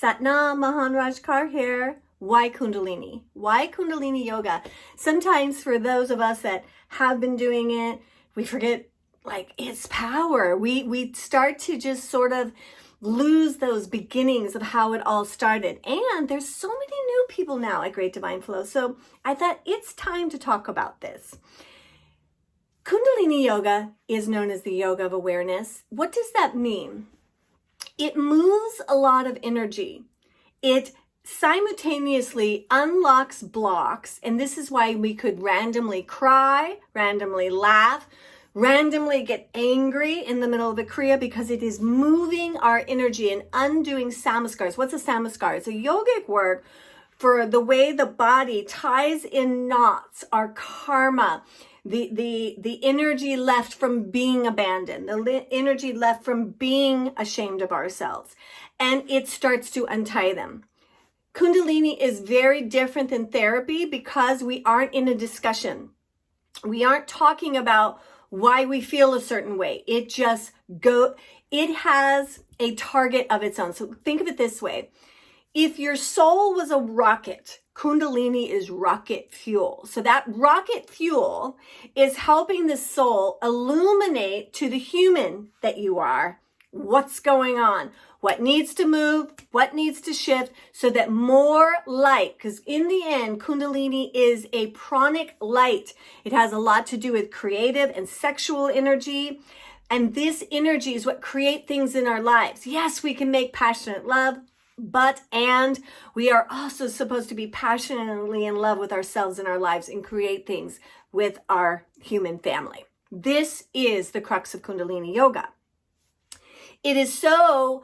Satnam, Mahanraj here. Why Kundalini? Why Kundalini Yoga? Sometimes for those of us that have been doing it, we forget like its power. We start to just sort of lose those beginnings of how it all started. And there's so many new people now at Great Divine Flow. So I thought it's time to talk about this. Kundalini Yoga is known as the yoga of awareness. What does that mean? It moves a lot of energy. It simultaneously unlocks blocks, and this is why we could randomly cry, randomly laugh, randomly get angry in the middle of the Kriya, because it is moving our energy and undoing samskars. What's a samskar? It's a yogic word for the way the body ties in knots our karma, the energy left from being abandoned, the energy left from being ashamed of ourselves, and it starts to untie them. Kundalini is very different than therapy because we aren't in a discussion. We aren't talking about why we feel a certain way. It has a target of its own. So think of it this way. If your soul was a rocket, Kundalini is rocket fuel. So that rocket fuel is helping the soul illuminate to the human that you are what's going on, what needs to move, what needs to shift, so that more light, because in the end, Kundalini is a pranic light. It has a lot to do with creative and sexual energy. And this energy is what creates things in our lives. Yes, we can make passionate love, and we are also supposed to be passionately in love with ourselves and our lives and create things with our human family. This is the crux of Kundalini Yoga. It is so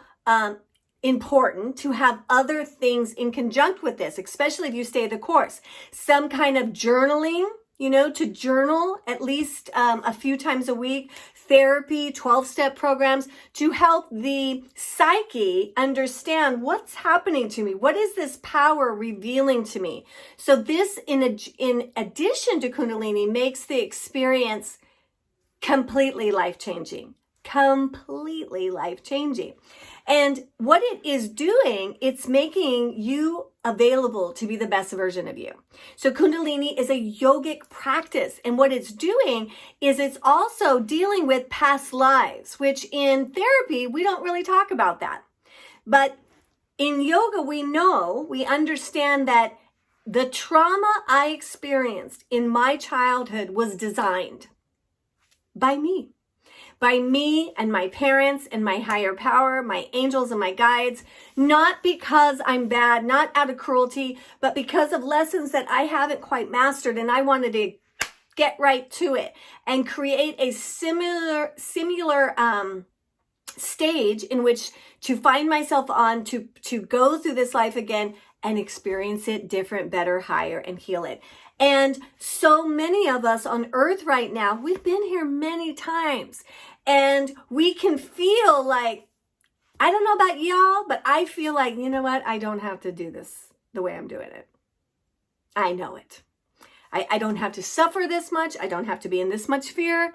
important to have other things in conjunct with this, especially if you stay the course. Some kind of journaling, to journal at least a few times a week, therapy, 12-step programs to help the psyche understand what's happening to me. What is this power revealing to me? So this, in addition to Kundalini, makes the experience completely life-changing. Completely life-changing. And what it is doing, it's making you available to be the best version of you. So Kundalini is a yogic practice. And what it's doing is it's also dealing with past lives, which in therapy, we don't really talk about that. But in yoga, we understand that the trauma I experienced in my childhood was designed by me and my parents and my higher power, my angels and my guides, not because I'm bad, not out of cruelty, but because of lessons that I haven't quite mastered, and I wanted to get right to it and create a similar stage in which to find myself on to go through this life again and experience it different, better, higher, and heal it. And so many of us on earth right now, we've been here many times, and we can feel like, I don't know about y'all, but I feel like, you know what? I don't have to do this the way I'm doing it. I know it. I don't have to suffer this much. I don't have to be in this much fear.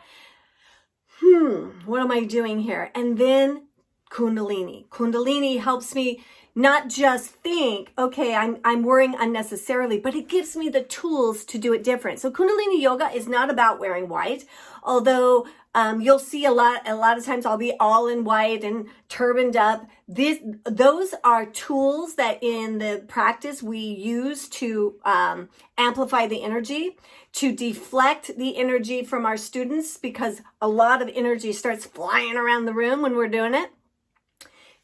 What am I doing here? And then Kundalini helps me not just think, okay, I'm worrying unnecessarily, but it gives me the tools to do it different. So Kundalini Yoga is not about wearing white, although you'll see a lot of times I'll be all in white and turbaned up. Those are tools that in the practice we use to amplify the energy, to deflect the energy from our students, because a lot of energy starts flying around the room when we're doing it.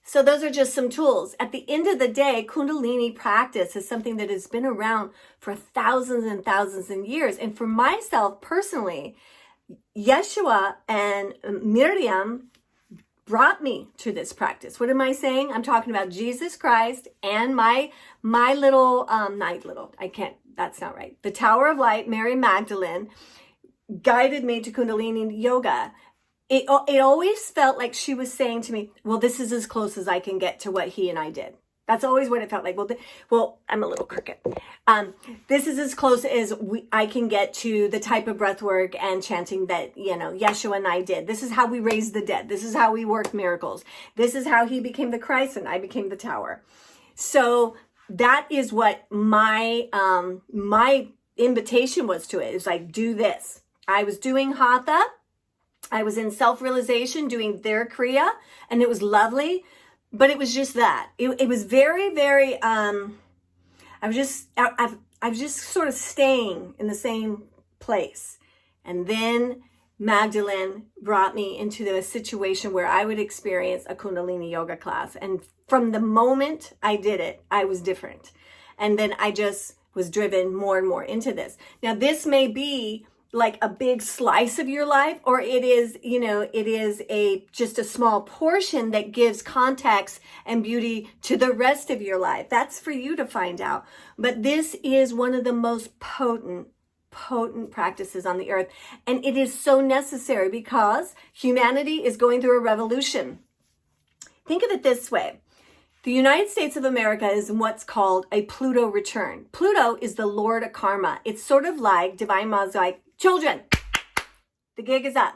So those are just some tools. At the end of the day, Kundalini practice is something that has been around for thousands and thousands of years. And for myself personally, Yeshua and Miriam brought me to this practice. What am I saying? I'm talking about Jesus Christ and my little, that's not right. The Tower of Light, Mary Magdalene, guided me to Kundalini Yoga. It always felt like she was saying to me, well, this is as close as I can get to what he and I did. That's always what it felt like. Well, I'm a little crooked. This is as close as I can get to the type of breath work and chanting that, Yeshua and I did. This is how we raised the dead. This is how we worked miracles. This is how he became the Christ and I became the tower. So that is what my my invitation was to it. It's like, do this. I was doing Hatha. I was in self-realization doing their Kriya, and it was lovely, but it was just that. It was very, very, I was just sort of staying in the same place. And then Magdalene brought me into the situation where I would experience a Kundalini yoga class. And from the moment I did it, I was different. And then I just was driven more and more into this. Now, this may be like a big slice of your life, or it is, it is just a small portion that gives context and beauty to the rest of your life. That's for you to find out. But this is one of the most potent practices on the earth. And it is so necessary because humanity is going through a revolution. Think of it this way. The United States of America is in what's called a Pluto return. Pluto is the Lord of Karma. It's sort of like Divine Ma's like, children, the gig is up.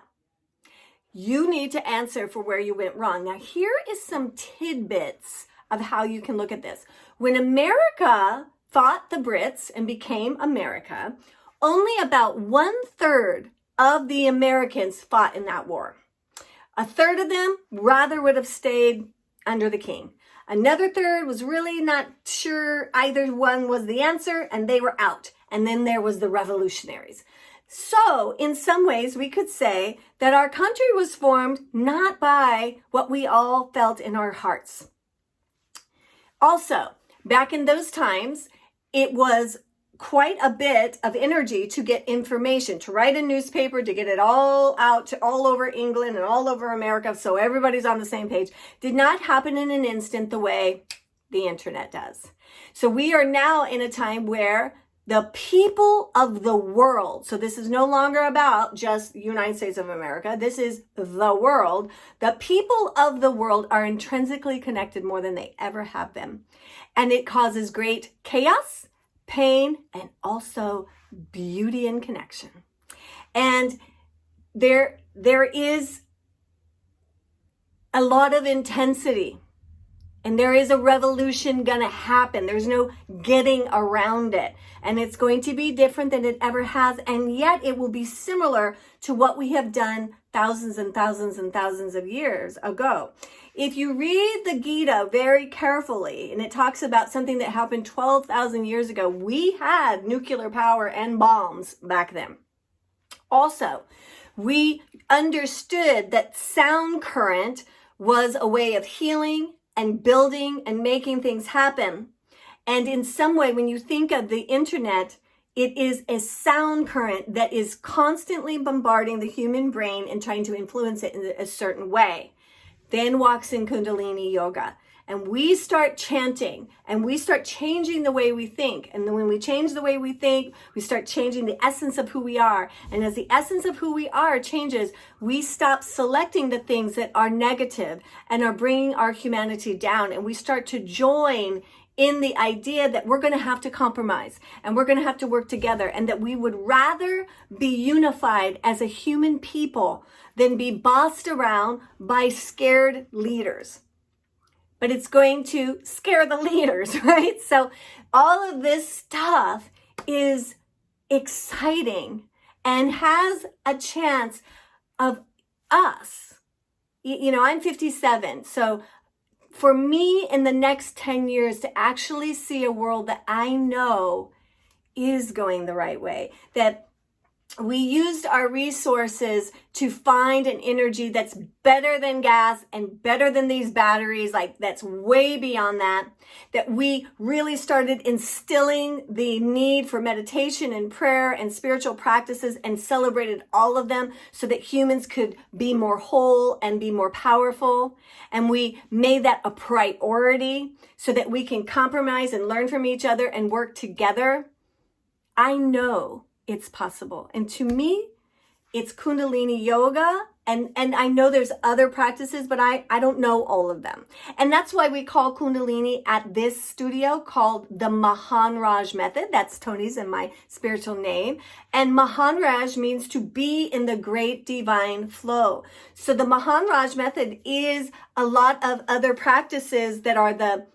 You need to answer for where you went wrong. Now, here is some tidbits of how you can look at this. When America fought the Brits and became America, only about 1/3 of the Americans fought in that war. 1/3 of them rather would have stayed under the king. Another third was really not sure either one was the answer, and they were out. And then there was the revolutionaries. So in some ways, we could say that our country was formed not by what we all felt in our hearts. Also, back in those times, it was quite a bit of energy to get information, to write a newspaper, to get it all out to all over England and all over America so everybody's on the same page. Did not happen in an instant the way the internet does. So we are now in a time where the people of the world, so this is no longer about just the United States of America, this is the world. The people of the world are intrinsically connected more than they ever have been. And it causes great chaos, pain, and also beauty and connection. And there is a lot of intensity, and there is a revolution gonna happen. There's no getting around it. And it's going to be different than it ever has. And yet it will be similar to what we have done thousands and thousands and thousands of years ago. If you read the Gita very carefully, and it talks about something that happened 12,000 years ago, we had nuclear power and bombs back then. Also, we understood that sound current was a way of healing and building and making things happen. And in some way, when you think of the internet, it is a sound current that is constantly bombarding the human brain and trying to influence it in a certain way. Then walks in Kundalini Yoga. And we start chanting and we start changing the way we think. And then when we change the way we think, we start changing the essence of who we are. And as the essence of who we are changes, we stop selecting the things that are negative and are bringing our humanity down. And we start to join in the idea that we're going to have to compromise and we're going to have to work together, and that we would rather be unified as a human people than be bossed around by scared leaders. But it's going to scare the leaders, right? So all of this stuff is exciting and has a chance of us. I'm 57. So for me in the next 10 years to actually see a world that I know is going the right way, that we used our resources to find an energy that's better than gas and better than these batteries, like that's way beyond that we really started instilling the need for meditation and prayer and spiritual practices and celebrated all of them so that humans could be more whole and be more powerful. And we made that a priority so that we can compromise and learn from each other and work together. I know it's possible. And to me, it's Kundalini Yoga. And I know there's other practices, but I don't know all of them. And that's why we call Kundalini at this studio called the Mahanraj Method. That's Tony's and my spiritual name. And Mahanraj means to be in the great divine flow. So the Mahanraj Method is a lot of other practices that are the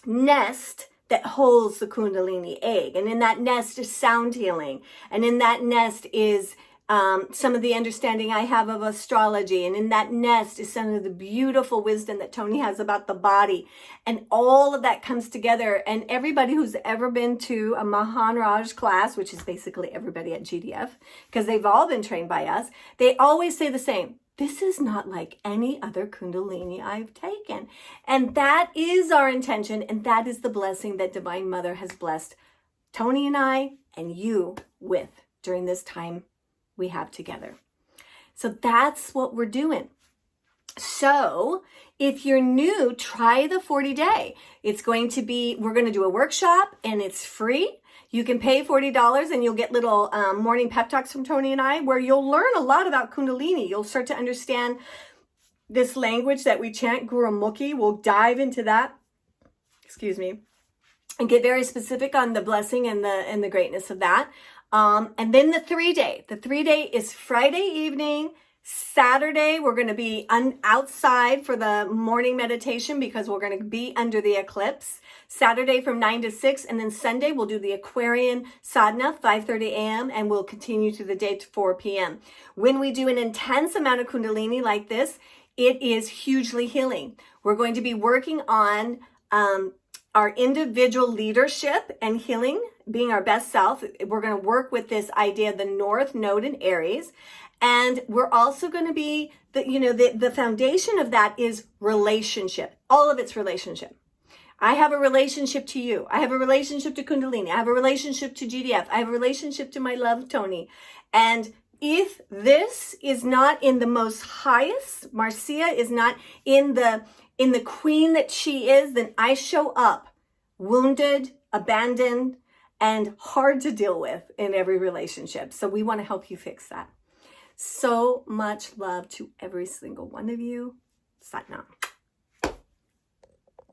nest that holds the Kundalini egg. And in that nest is sound healing. And in that nest is some of the understanding I have of astrology. And in that nest is some of the beautiful wisdom that Tony has about the body. And all of that comes together. And everybody who's ever been to a Mahanraj class, which is basically everybody at GDF, because they've all been trained by us, they always say the same. This is not like any other Kundalini I've taken. And that is our intention. And that is the blessing that Divine Mother has blessed Tony and I and you with during this time we have together. So that's what we're doing. So if you're new, try the 40-day. It's going to be, we're going to do a workshop and it's free. You can pay $40 and you'll get little morning pep talks from Tony and I where you'll learn a lot about Kundalini. You'll start to understand this language that we chant, Gurumukhi. We'll dive into that, and get very specific on the blessing and the greatness of that. And then the 3-day. The 3-day is Friday evening. Saturday, we're going to be outside for the morning meditation because we're going to be under the eclipse. Saturday from 9 to 6. And then Sunday, we'll do the Aquarian sadhana, 5:30 a.m. And we'll continue through the day to 4 p.m. When we do an intense amount of Kundalini like this, it is hugely healing. We're going to be working on our individual leadership and healing, being our best self. We're going to work with this idea of the North Node in Aries. And we're also going to be, the foundation of that is relationship. All of it's relationship. I have a relationship to you. I have a relationship to Kundalini. I have a relationship to GDF. I have a relationship to my love, Tony. And if this is not in the most highest, Marcia is not in the queen that she is, then I show up wounded, abandoned, and hard to deal with in every relationship. So we want to help you fix that. So much love to every single one of you. Satnam.